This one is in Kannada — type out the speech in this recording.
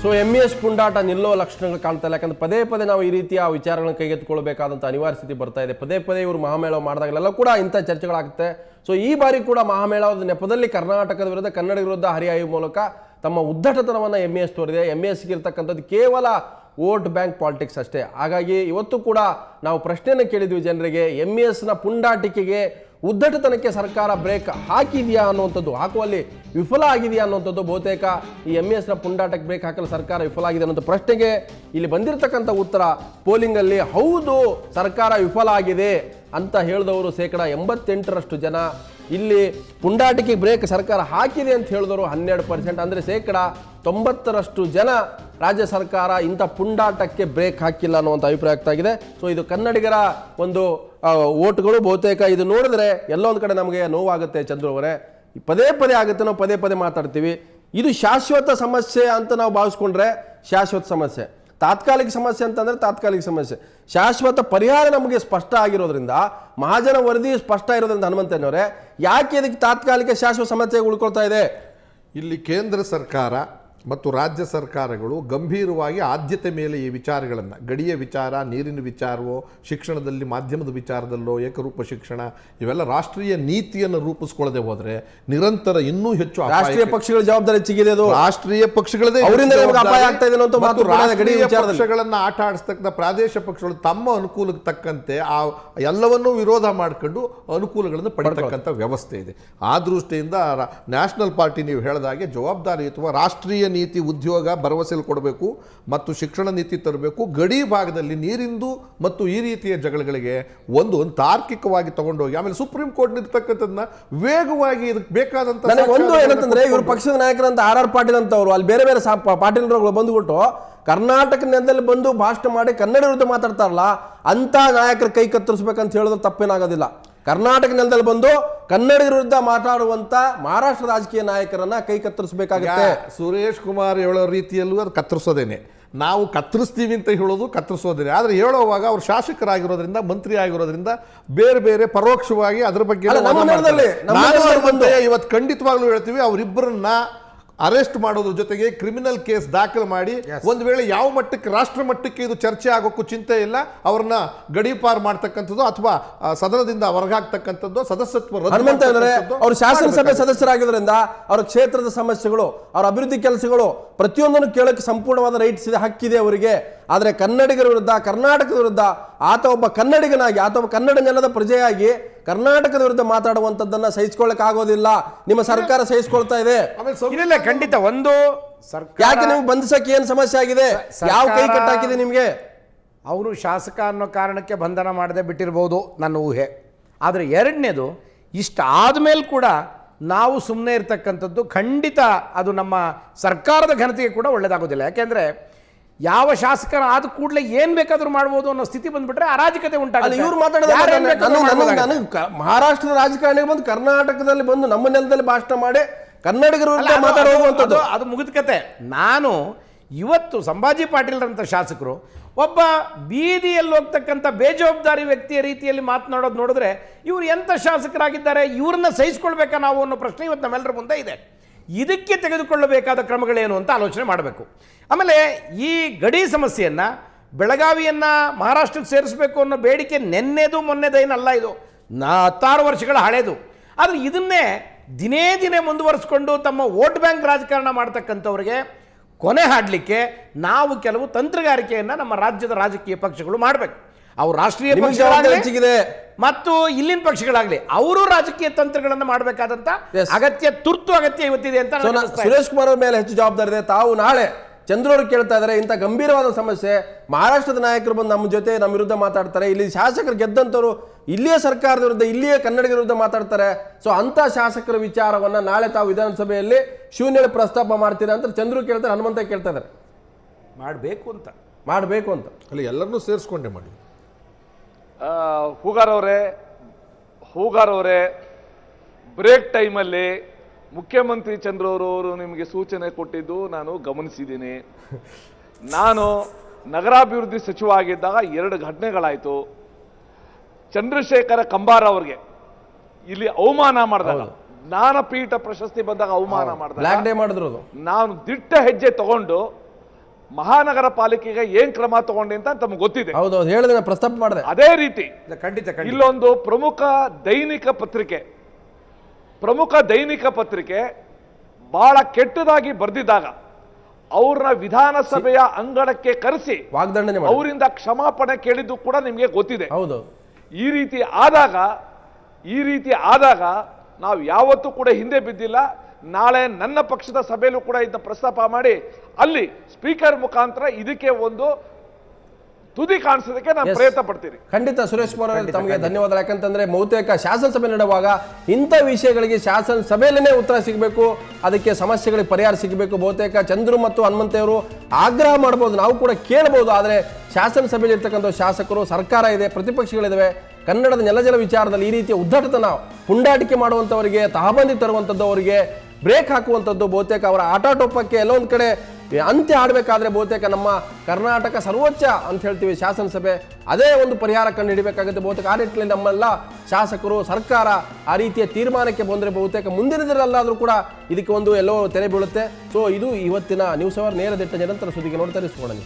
ಸೊ MES ಪುಂಡಾಟ ನಿಲ್ಲೋ ಲಕ್ಷಣಗಳು ಕಾಣ್ತಾ ಇಲ್ಲ. ಯಾಕಂದ್ರೆ ಪದೇ ಪದೇ ನಾವು ಈ ರೀತಿಯ ವಿಚಾರಗಳನ್ನು ಕೈಗೆತ್ತಿಕೊಳ್ಳಬೇಕಾದಂಥ ಅನಿವಾರ್ಯ ಸ್ಥಿತಿ ಬರ್ತಾ ಇದೆ. ಪದೇ ಪದೇ ಇವರು ಮಹಾಮೇಳ ಮಾಡಿದಾಗಲೆಲ್ಲ ಕೂಡ ಇಂಥ ಚರ್ಚೆಗಳಾಗುತ್ತೆ. ಸೊ ಈ ಬಾರಿ ಕೂಡ ಮಹಾಮೇಳದ ನೆಪದಲ್ಲಿ ಕರ್ನಾಟಕದ ವಿರುದ್ಧ ಕನ್ನಡಿಗರ ವಿರುದ್ಧ ಹರಿಹಾಯುವ ಮೂಲಕ ತಮ್ಮ ಉದ್ದಟತನವನ್ನು MES ತೋರಿದೆ. MESಗೆ ಇರ್ತಕ್ಕಂಥದ್ದು ಕೇವಲ ವೋಟ್ ಬ್ಯಾಂಕ್ ಪಾಲಿಟಿಕ್ಸ್ ಅಷ್ಟೇ. ಹಾಗಾಗಿ ಇವತ್ತು ಕೂಡ ನಾವು ಪ್ರಶ್ನೆಯನ್ನು ಕೇಳಿದ್ವಿ ಜನರಿಗೆ, MESನ ಪುಂಡಾಟಿಕೆಗೆ ಉದ್ದಟತನಕ್ಕೆ ಸರ್ಕಾರ ಬ್ರೇಕ್ ಹಾಕಿದೆಯಾ ಅನ್ನುವಂಥದ್ದು, ಹಾಕುವಲ್ಲಿ ವಿಫಲ ಆಗಿದೆಯಾ ಅನ್ನುವಂಥದ್ದು. ಬಹುತೇಕ ಈ MESನ ಪುಂಡಾಟಕ್ಕೆ ಬ್ರೇಕ್ ಹಾಕಲು ಸರ್ಕಾರ ವಿಫಲ ಆಗಿದೆ ಅನ್ನೋ ಪ್ರಶ್ನೆಗೆ ಇಲ್ಲಿ ಬಂದಿರತಕ್ಕಂಥ ಉತ್ತರ ಪೋಲಿಂಗಲ್ಲಿ ಹೌದು ಸರ್ಕಾರ ವಿಫಲ ಆಗಿದೆ ಅಂತ ಹೇಳಿದವರು 88% ಜನ, ಇಲ್ಲಿ ಪುಂಡಾಟಿಕೆ ಬ್ರೇಕ್ ಸರ್ಕಾರ ಹಾಕಿದೆ ಅಂತ ಹೇಳಿದವರು 12%. ಅಂದರೆ 90% ಜನ ರಾಜ್ಯ ಸರ್ಕಾರ ಇಂಥ ಪುಂಡಾಟಕ್ಕೆ ಬ್ರೇಕ್ ಹಾಕಿಲ್ಲ ಅನ್ನುವಂಥ ಅಭಿಪ್ರಾಯ ಆಗ್ತಾಗಿದೆ. ಸೊ ಇದು ಕನ್ನಡಿಗರ ಒಂದು ಓಟ್ಗಳು. ಬಹುತೇಕ ಇದು ನೋಡಿದ್ರೆ ಎಲ್ಲೋ ಒಂದು ಕಡೆ ನಮಗೆ ನೋವಾಗುತ್ತೆ. ಚಂದ್ರು ಅವರೇ, ಪದೇ ಪದೇ ಆಗುತ್ತೆ, ನಾವು ಪದೇ ಪದೇ ಮಾತಾಡ್ತೀವಿ. ಇದು ಶಾಶ್ವತ ಸಮಸ್ಯೆ ಅಂತ ನಾವು ಭಾವಿಸ್ಕೊಂಡ್ರೆ ಶಾಶ್ವತ ಸಮಸ್ಯೆ, ತಾತ್ಕಾಲಿಕ ಸಮಸ್ಯೆ ಅಂತಂದ್ರೆ ತಾತ್ಕಾಲಿಕ ಸಮಸ್ಯೆ. ಶಾಶ್ವತ ಪರಿಹಾರ ನಮಗೆ ಸ್ಪಷ್ಟ ಆಗಿರೋದ್ರಿಂದ, ಮಹಾಜನ ವರದಿ ಸ್ಪಷ್ಟ ಇರೋದ್ರಿಂದ ಹನುಮಂತನವರೇ, ಯಾಕೆ ಇದಕ್ಕೆ ತಾತ್ಕಾಲಿಕ ಶಾಶ್ವತ ಸಮಸ್ಯೆ ಉಳ್ಕೊಳ್ತಾ ಇದೆ? ಇಲ್ಲಿ ಕೇಂದ್ರ ಸರ್ಕಾರ ಮತ್ತು ರಾಜ್ಯ ಸರ್ಕಾರಗಳು ಗಂಭೀರವಾಗಿ ಆದ್ಯತೆ ಮೇಲೆ ಈ ವಿಚಾರಗಳನ್ನು, ಗಡಿಯ ವಿಚಾರ, ನೀರಿನ ವಿಚಾರವೋ, ಶಿಕ್ಷಣದಲ್ಲಿ ಮಾಧ್ಯಮದ ವಿಚಾರದಲ್ಲೋ, ಏಕರೂಪ ಶಿಕ್ಷಣ, ಇವೆಲ್ಲ ರಾಷ್ಟ್ರೀಯ ನೀತಿಯನ್ನು ರೂಪಿಸ್ಕೊಳ್ಳದೆ ಹೋದರೆ ನಿರಂತರ ಇನ್ನೂ ಹೆಚ್ಚು ರಾಷ್ಟ್ರೀಯ ಪಕ್ಷಗಳ ಜವಾಬ್ದಾರಿ ಹೆಚ್ಚಿಗಿದೆ. ಅದು ರಾಷ್ಟ್ರೀಯ ಪಕ್ಷಗಳದೇ ಅಪಾಯ ಆಗ್ತಾ ಇದೆ ಅನ್ನೋ ಮಾತು. ರಾಷ್ಟ್ರೀಯ ಪಕ್ಷಗಳನ್ನು ಆಟ ಆಡಿಸ್ತಕ್ಕಂಥ ಪ್ರಾದೇಶಿಕ ಪಕ್ಷಗಳು ತಮ್ಮ ಅನುಕೂಲಕ್ಕೆ ತಕ್ಕಂತೆ ಆ ಎಲ್ಲವನ್ನೂ ವಿರೋಧ ಮಾಡಿಕೊಂಡು ಅನುಕೂಲಗಳನ್ನು ಪಡೆಯತಕ್ಕಂಥ ವ್ಯವಸ್ಥೆ ಇದೆ. ಆ ದೃಷ್ಟಿಯಿಂದ ನ್ಯಾಷನಲ್ ಪಾರ್ಟಿ ನೀವು ಹೇಳಿದಾಗೆ ಜವಾಬ್ದಾರಿಯುತವ ರಾಷ್ಟ್ರೀಯ ನೀತಿ, ಉದ್ಯೋಗ, ಭರವಸೆಯಲ್ಲಿ ಕೊಡಬೇಕು ಮತ್ತು ಶಿಕ್ಷಣ ನೀತಿ ತರಬೇಕು. ಗಡಿ ಭಾಗದಲ್ಲಿ ನೀರಿಂದು ಮತ್ತು ಈ ರೀತಿಯ ಜಗಳಗಳಿಗೆ ಒಂದು ತಾರ್ಕಿಕವಾಗಿ ತಗೊಂಡೋಗಿ ಆಮೇಲೆ ಸುಪ್ರೀಂ ಕೋರ್ಟ್ ಇರ್ತಕ್ಕಂಥದ್ದನ್ನ ವೇಗವಾಗಿ ಇದಕ್ಕೆ ಬೇಕಾದಂತ ಒಂದು ಏನಂತಂದ್ರೆ, ಇವರು ಪಕ್ಷದ ನಾಯಕರಂತ RR ಪಾಟೀಲ್ ಅಂತ ಅವರು ಅಲ್ಲಿ ಬೇರೆ ಬೇರೆ ಪಾಟೀಲ್ಗಳು ಬಂದುಬಿಟ್ಟು ಕರ್ನಾಟಕ ನೆಲದಲ್ಲಿ ಬಂದು ಭಾಷಣ ಮಾಡಿ ಕನ್ನಡ ವಿರುದ್ಧ ಮಾತಾಡ್ತಾರಲ್ಲ, ಅಂತ ನಾಯಕರ ಕೈ ಕತ್ತರಿಸ್ಬೇಕಂತ ಹೇಳಿದ್ರೆ ತಪ್ಪೇನಾಗೋದಿಲ್ಲ. ಕರ್ನಾಟಕ ನೆಲದಲ್ಲಿ ಬಂದು ಕನ್ನಡಿಗರ ವಿರುದ್ಧ ಮಾತಾಡುವಂತ ಮಹಾರಾಷ್ಟ್ರ ರಾಜಕೀಯ ನಾಯಕರನ್ನ ಕೈ ಕತ್ತರಿಸಬೇಕಾಗುತ್ತೆ. ಸುರೇಶ್ ಕುಮಾರ್ ಹೇಳೋ ರೀತಿಯಲ್ಲೂ ಅದು ಕತ್ತರಿಸೋದೇನೆ. ನಾವು ಕತ್ತರಿಸ್ತೀವಿ ಅಂತ ಹೇಳೋದು ಕತ್ತರಿಸೋದೇನೆ. ಆದರೆ ಹೇಳುವಾಗ ಅವ್ರು ಶಾಸಕರಾಗಿರೋದ್ರಿಂದ, ಮಂತ್ರಿ ಆಗಿರೋದ್ರಿಂದ ಬೇರೆ ಬೇರೆ ಪರೋಕ್ಷವಾಗಿ ಅದ್ರ ಬಗ್ಗೆ ಇವತ್ತು ಖಂಡಿತವಾಗ್ಲೂ ಹೇಳ್ತೀವಿ, ಅವರಿಬ್ಬರನ್ನ ಅರೆಸ್ಟ್ ಮಾಡೋದ್ರ ಜೊತೆಗೆ ಕ್ರಿಮಿನಲ್ ಕೇಸ್ ದಾಖಲು ಮಾಡಿ, ಒಂದು ವೇಳೆ ಯಾವ ಮಟ್ಟಕ್ಕೆ, ರಾಷ್ಟ್ರ ಮಟ್ಟಕ್ಕೆ ಇದು ಚರ್ಚೆ ಆಗೋಕ್ಕೂ ಚಿಂತೆ ಇಲ್ಲ, ಅವ್ರನ್ನ ಗಡೀಪಾರು ಮಾಡ್ತಕ್ಕಂಥದ್ದು ಅಥವಾ ಸದನದಿಂದ ಹೊರಗಾಗ್ತಕ್ಕಂಥದ್ದು, ಸದಸ್ಯತ್ವ ಅವರು ಶಾಸನಸಭೆ ಸದಸ್ಯರಾಗಿರೋದ್ರಿಂದ ಅವರ ಕ್ಷೇತ್ರದ ಸಮಸ್ಯೆಗಳು, ಅವರ ಅಭಿವೃದ್ಧಿ ಕೆಲಸಗಳು ಪ್ರತಿಯೊಂದನ್ನು ಕೇಳಕ್ಕೆ ಸಂಪೂರ್ಣವಾದ ರೈಟ್ಸ್ ಇದೆ, ಹಕ್ಕಿದೆ ಅವರಿಗೆ. ಆದರೆ ಕನ್ನಡಿಗರ ವಿರುದ್ಧ, ಕರ್ನಾಟಕದ ವಿರುದ್ಧ, ಆತ ಒಬ್ಬ ಕನ್ನಡಿಗನಾಗಿ, ಆತ ಒಬ್ಬ ಕನ್ನಡ ನೆಲದ ಪ್ರಜೆಯಾಗಿ ಕರ್ನಾಟಕದ ವಿರುದ್ಧ ಮಾತಾಡುವಂಥದ್ದನ್ನ ಸಹಿಸಿಕೊಳ್ಳಕ್ ಆಗೋದಿಲ್ಲ. ನಿಮ್ಮ ಸರ್ಕಾರ ಸಹಿಸಿಕೊಳ್ತಾ ಇದೆ. ಖಂಡಿತ ಒಂದು ಯಾಕೆ ನಿಮ್ಗೆ ಬಂಧಿಸಕ್ಕೆ ಏನು ಸಮಸ್ಯೆ ಆಗಿದೆ? ಯಾವ ಕೈ ಕಟ್ಟಾಕಿದೆ ನಿಮ್ಗೆ? ಅವರು ಶಾಸಕ ಅನ್ನೋ ಕಾರಣಕ್ಕೆ ಬಂಧನ ಮಾಡದೆ ಬಿಟ್ಟಿರ್ಬೋದು ನನ್ನ ಊಹೆ. ಆದರೆ ಎರಡನೇದು, ಇಷ್ಟ ಆದಮೇಲೆ ಕೂಡ ನಾವು ಸುಮ್ಮನೆ ಇರ್ತಕ್ಕಂಥದ್ದು ಖಂಡಿತ ಅದು ನಮ್ಮ ಸರ್ಕಾರದ ಘನತೆಗೆ ಕೂಡ ಒಳ್ಳೇದಾಗೋದಿಲ್ಲ. ಯಾಕೆಂದರೆ ಯಾವ ಶಾಸಕರ ಆದ ಕೂಡಲೇ ಏನ್ ಬೇಕಾದ್ರೂ ಮಾಡ್ಬೋದು ಅನ್ನೋ ಸ್ಥಿತಿ ಬಂದ್ಬಿಟ್ರೆ ಅರಾಜಕತೆ ಉಂಟಾಗುತ್ತೆ. ಇವ್ರು ಮಾತಾಡೋದು ಮಹಾರಾಷ್ಟ್ರದ ರಾಜಕಾರಣಿಗೆ ಬಂದು ಕರ್ನಾಟಕದಲ್ಲಿ ಬಂದು ನಮ್ಮ ನೆಲದಲ್ಲಿ ಭಾಷಣ ಮಾಡಿ ಕನ್ನಡಿಗರು ಮಾತಾಡುವಂಥದ್ದು ಅದು ಮುಗಿದ ಕತೆ. ನಾನು ಇವತ್ತು ಸಂಭಾಜಿ ಪಾಟೀಲ್ರಂಥ ಶಾಸಕರು ಒಬ್ಬ ಬೀದಿಯಲ್ಲಿ ಹೋಗ್ತಕ್ಕಂಥ ಬೇಜವಾಬ್ದಾರಿ ವ್ಯಕ್ತಿಯ ರೀತಿಯಲ್ಲಿ ಮಾತನಾಡೋದು ನೋಡಿದ್ರೆ ಇವ್ರು ಎಂಥ ಶಾಸಕರಾಗಿದ್ದಾರೆ, ಇವ್ರನ್ನ ಸಹಿಸ್ಕೊಳ್ಬೇಕಾ ನಾವು ಅನ್ನೋ ಪ್ರಶ್ನೆ ಇವತ್ತು ನಮ್ಮೆಲ್ಲರ ಮುಂದೆ ಇದೆ. ಇದಕ್ಕೆ ತೆಗೆದುಕೊಳ್ಳಬೇಕಾದ ಕ್ರಮಗಳೇನು ಅಂತ ಆಲೋಚನೆ ಮಾಡಬೇಕು. ಆಮೇಲೆ ಈ ಗಡಿ ಸಮಸ್ಯೆಯನ್ನು, ಬೆಳಗಾವಿಯನ್ನು ಮಹಾರಾಷ್ಟ್ರಕ್ಕೆ ಸೇರಿಸಬೇಕು ಅನ್ನೋ ಬೇಡಿಕೆ ನೆನ್ನೆದು ಮೊನ್ನೆದೇನಲ್ಲ, ಇದು 16 ವರ್ಷಗಳ ಹಳೇದು. ಆದರೆ ಇದನ್ನೇ ದಿನೇ ದಿನೇ ಮುಂದುವರಿಸ್ಕೊಂಡು ತಮ್ಮ ವೋಟ್ ಬ್ಯಾಂಕ್ ರಾಜಕಾರಣ ಮಾಡ್ತಕ್ಕಂಥವ್ರಿಗೆ ಕೊನೆ ಹಾಡಲಿಕ್ಕೆ ನಾವು ಕೆಲವು ತಂತ್ರಗಾರಿಕೆಯನ್ನು ನಮ್ಮ ರಾಜ್ಯದ ರಾಜಕೀಯ ಪಕ್ಷಗಳು ಮಾಡಬೇಕು. ಅವ್ರು ರಾಷ್ಟ್ರೀಯ ಪಕ್ಷಗಳಾಗಲಿ ಮತ್ತು ಇಲ್ಲಿನ ಪಕ್ಷಗಳಾಗಲಿ ಅವರು ರಾಜಕೀಯ ತಂತ್ರಗಳನ್ನು ಮಾಡಬೇಕಾದಂತ ಅಗತ್ಯ, ತುರ್ತು ಅಗತ್ಯ ಇವತ್ತಿದೆ ಅಂತ. ಸುರೇಶ್ ಕುಮಾರ್ ಅವರ ಮೇಲೆ ಹೆಚ್ಚು ಜವಾಬ್ದಾರಿ ಇದೆ. ತಾವು ನಾಳೆ ಚಂದ್ರವರು ಕೇಳ್ತಾ ಇದ್ದಾರೆ, ಇಂಥ ಗಂಭೀರವಾದ ಸಮಸ್ಯೆ, ಮಹಾರಾಷ್ಟ್ರದ ನಾಯಕರು ಬಂದು ನಮ್ಮ ಜೊತೆ, ನಮ್ಮ ವಿರುದ್ಧ ಮಾತಾಡ್ತಾರೆ, ಇಲ್ಲಿ ಶಾಸಕರು ಗೆದ್ದಂಥವ್ರು ಇಲ್ಲಿಯ ಸರ್ಕಾರದ ವಿರುದ್ಧ, ಇಲ್ಲಿಯ ಕನ್ನಡಿಗರ ವಿರುದ್ಧ ಮಾತಾಡ್ತಾರೆ. ಸೊ ಅಂತ ಶಾಸಕರ ವಿಚಾರವನ್ನ ನಾಳೆ ತಾವು ವಿಧಾನಸಭೆಯಲ್ಲಿ ಶೂನ್ಯ ಪ್ರಸ್ತಾಪ ಮಾಡ್ತೀರಾ ಅಂತ ಚಂದ್ರು ಕೇಳ್ತಾರೆ, ಹನುಮಂತ ಕೇಳ್ತಾ ಇದ್ದಾರೆ. ಮಾಡಬೇಕು ಅಂತ ಅಲ್ಲಿ ಎಲ್ಲರನ್ನೂ ಸೇರಿಸ್ಕೊಂಡೆ ಮಾಡಿ. ಹೂಗಾರ್ ಅವರೇ ಬ್ರೇಕ್ ಟೈಮಲ್ಲಿ ಮುಖ್ಯಮಂತ್ರಿ ಚಂದ್ರವರು ನಿಮಗೆ ಸೂಚನೆ ಕೊಟ್ಟಿದ್ದು ನಾನು ಗಮನಿಸಿದ್ದೀನಿ. ನಾನು ನಗರಾಭಿವೃದ್ಧಿ ಸಚಿವ ಆಗಿದ್ದಾಗ 2 ಘಟನೆಗಳಾಯಿತು. ಚಂದ್ರಶೇಖರ ಕಂಬಾರ ಅವ್ರಿಗೆ ಇಲ್ಲಿ ಅವಮಾನ ಮಾಡಿದಾಗ, ಜ್ಞಾನಪೀಠ ಪ್ರಶಸ್ತಿ ಬಂದಾಗ ಅವಮಾನ ಮಾಡಿದಾಗ ಮಾಡಿದ್ರು, ನಾನು ದಿಟ್ಟ ಹೆಜ್ಜೆ ತಗೊಂಡು ಮಹಾನಗರ ಪಾಲಿಕೆಗೆ ಏನ್ ಕ್ರಮ ತಗೊಂಡೆ ಅಂತ ತಮ್ಗೆ ಗೊತ್ತಿದೆ. ಹೌದು ಹೇಳಿದ್ರೆ ನಾನು ಪ್ರಸ್ತಾಪ ಮಾಡಿದೆ. ಅದೇ ರೀತಿ ಖಂಡಿತ ಖಂಡಿತ ಇಲ್ಲೊಂದು ಪ್ರಮುಖ ದೈನಿಕ ಪತ್ರಿಕೆ ಬಹಳ ಕೆಟ್ಟದಾಗಿ ಬರೆದಿದ್ದಾಗ ಅವ್ರನ್ನ ವಿಧಾನಸಭೆಯ ಅಂಗಣಕ್ಕೆ ಕರೆಸಿ ವಾಗ್ದಂಡನೆ ಅವರಿಂದ ಕ್ಷಮಾಪಣೆ ಕೇಳಿದ್ದು ಕೂಡ ನಿಮಗೆ ಗೊತ್ತಿದೆ. ಹೌದು. ಈ ರೀತಿ ಆದಾಗ ನಾವು ಯಾವತ್ತೂ ಕೂಡ ಹಿಂದೆ ಬಿದ್ದಿಲ್ಲ. ನಾಳೆ ನನ್ನ ಪಕ್ಷದ ಸಭೆಯಲ್ಲೂ ಕೂಡ ಇದನ್ನ ಪ್ರಸ್ತಾಪ ಮಾಡಿ ಅಲ್ಲಿ ಸ್ಪೀಕರ್ ಮುಖಾಂತರ ಇದಕ್ಕೆ ಒಂದು ತುದಿ ಕಾಣಿಸೋದಕ್ಕೆ ನಾನು ಪ್ರಯತ್ನ ಪಡ್ತೀನಿ. ಖಂಡಿತ ಸುರೇಶ್ ಕುಮಾರ್ ಅವರೇ ತಮಗೆ ಧನ್ಯವಾದ. ಯಾಕಂತಂದ್ರೆ ಬಹುತೇಕ ಶಾಸನಸಭೆ ನಡೆಯುವಾಗ ಇಂಥ ವಿಷಯಗಳಿಗೆ ಶಾಸನಸಭೆಯಲ್ಲೇ ಉತ್ತರ ಸಿಗಬೇಕು, ಅದಕ್ಕೆ ಸಮಸ್ಯೆಗಳಿಗೆ ಪರಿಹಾರ ಸಿಗಬೇಕು. ಬಹುತೇಕ ಚಂದ್ರು ಮತ್ತು ಹನುಮಂತೇವರು ಆಗ್ರಹ ಮಾಡಬಹುದು, ನಾವು ಕೂಡ ಕೇಳಬಹುದು. ಆದರೆ ಶಾಸನಸಭೆಯಲ್ಲಿ ಇರ್ತಕ್ಕಂಥ ಶಾಸಕರು, ಸರ್ಕಾರ ಇದೆ, ಪ್ರತಿಪಕ್ಷಗಳಿದ್ದಾವೆ. ಕನ್ನಡದ ನೆಲಜಲ ವಿಚಾರದಲ್ಲಿ ಈ ರೀತಿಯ ಉದ್ದಟತನ ಪುಂಡಾಟಿಕೆ ಮಾಡುವಂಥವರಿಗೆ, ತಹಬಂದಿ ತರುವಂಥದ್ದು, ಅವರಿಗೆ ಬ್ರೇಕ್ ಹಾಕುವಂಥದ್ದು, ಬಹುತೇಕ ಅವರ ಆಟಾಟೋಪಕ್ಕೆ ಎಲ್ಲೊಂದು ಕಡೆ ಅಂತ್ಯ ಆಡಬೇಕಾದ್ರೆ ಬಹುತೇಕ ನಮ್ಮ ಕರ್ನಾಟಕ ಸರ್ವೋಚ್ಚ ಅಂತ ಹೇಳ್ತೀವಿ ಶಾಸನಸಭೆ, ಅದೇ ಒಂದು ಪರಿಹಾರ ಕಂಡು ಹಿಡಿಬೇಕಾಗುತ್ತೆ. ಬಹುತೇಕ ಆ ನಿಟ್ಟಿನಲ್ಲಿ ನಮ್ಮೆಲ್ಲ ಶಾಸಕರು, ಸರ್ಕಾರ ಆ ರೀತಿಯ ತೀರ್ಮಾನಕ್ಕೆ ಬಂದರೆ ಬಹುತೇಕ ಮುಂದಿನದರಲ್ಲಾದರೂ ಕೂಡ ಇದಕ್ಕೆ ಒಂದು ಎಲ್ಲೋ ತೆರೆ ಬೀಳುತ್ತೆ. ಸೊ ಇದು ಇವತ್ತಿನ ನ್ಯೂಸ್ ಅವರ್ ನೇರ ದಿಟ್ಟ ನಿರಂತರ ಸುದ್ದಿಗೆ ನೋಡ್ತಾ ಇರಿಸ್ಕೊಳ್ಳಿ.